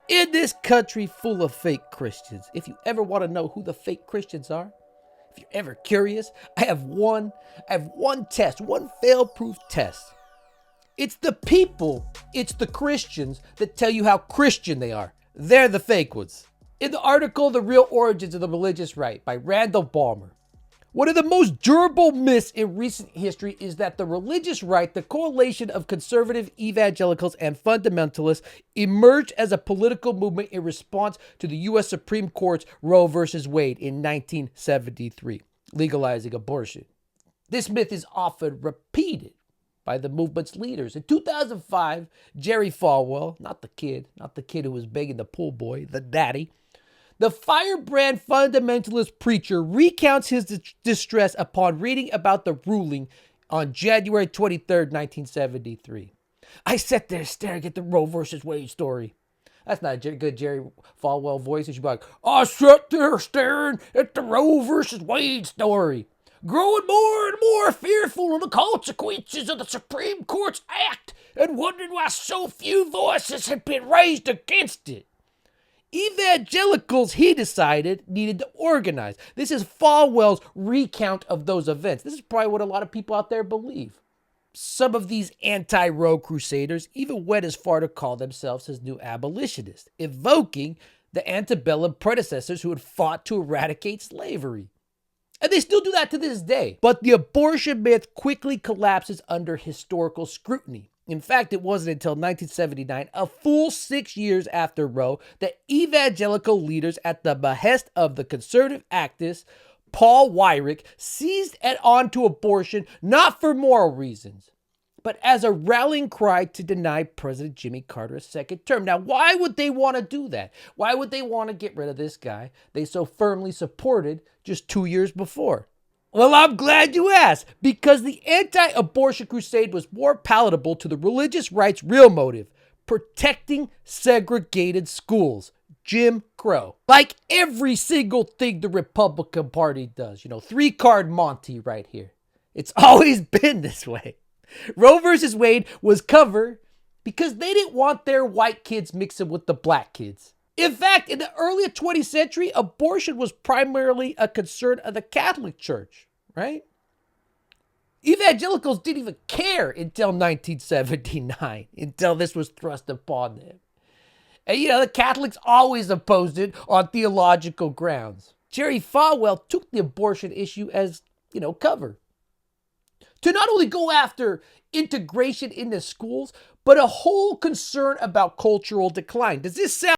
In this country full of fake Christians, if you ever want to know who the fake Christians are, if you're ever curious, I have one test, one fail-proof test. It's the people, it's the Christians that tell you how Christian they are. They're the fake ones. In the article, The Real Origins of the Religious Right by Randall Balmer, one of the most durable myths in recent history is that the religious right, the coalition of conservative evangelicals and fundamentalists, emerged as a political movement in response to the U.S. Supreme Court's Roe v. Wade in 1973, legalizing abortion. This myth is often repeated by the movement's leaders. In 2005, Jerry Falwell, not the kid who was begging the pool boy, the daddy, the firebrand fundamentalist preacher recounts his distress upon reading about the ruling on January 23rd, 1973. I sat there staring at the Roe versus Wade story. That's not a good Jerry Falwell voice. It should be like, I sat there staring at the Roe versus Wade story, growing more and more fearful of the consequences of the Supreme Court's act and wondering why so few voices had been raised against it. Evangelicals, he decided, needed to organize. This is Falwell's recount of those events. This is probably what a lot of people out there believe. Some of these anti-Roe crusaders even went as far to call themselves as new abolitionists, evoking the antebellum predecessors who had fought to eradicate slavery. And they still do that to this day. But the abortion myth quickly collapses under historical scrutiny. In fact, it wasn't until 1979, a full 6 years after Roe, that evangelical leaders, at the behest of the conservative activist Paul Weyrich, seized onto abortion not for moral reasons, but as a rallying cry to deny President Jimmy Carter a second term. Now, why would they want to do that? Why would they want to get rid of this guy they so firmly supported just 2 years before? Well, I'm glad you asked, because the anti-abortion crusade was more palatable to the religious right's real motive: protecting segregated schools. Jim Crow. Like every single thing the Republican Party does. Three-card Monty right here. It's always been this way. Roe versus Wade was covered because they didn't want their white kids mixing with the black kids. In fact, in the early 20th century, abortion was primarily a concern of the Catholic Church, right? Evangelicals didn't even care until 1979, until this was thrust upon them. And the Catholics always opposed it on theological grounds. Jerry Falwell took the abortion issue as, cover to not only go after integration into schools, but a whole concern about cultural decline. Does this sound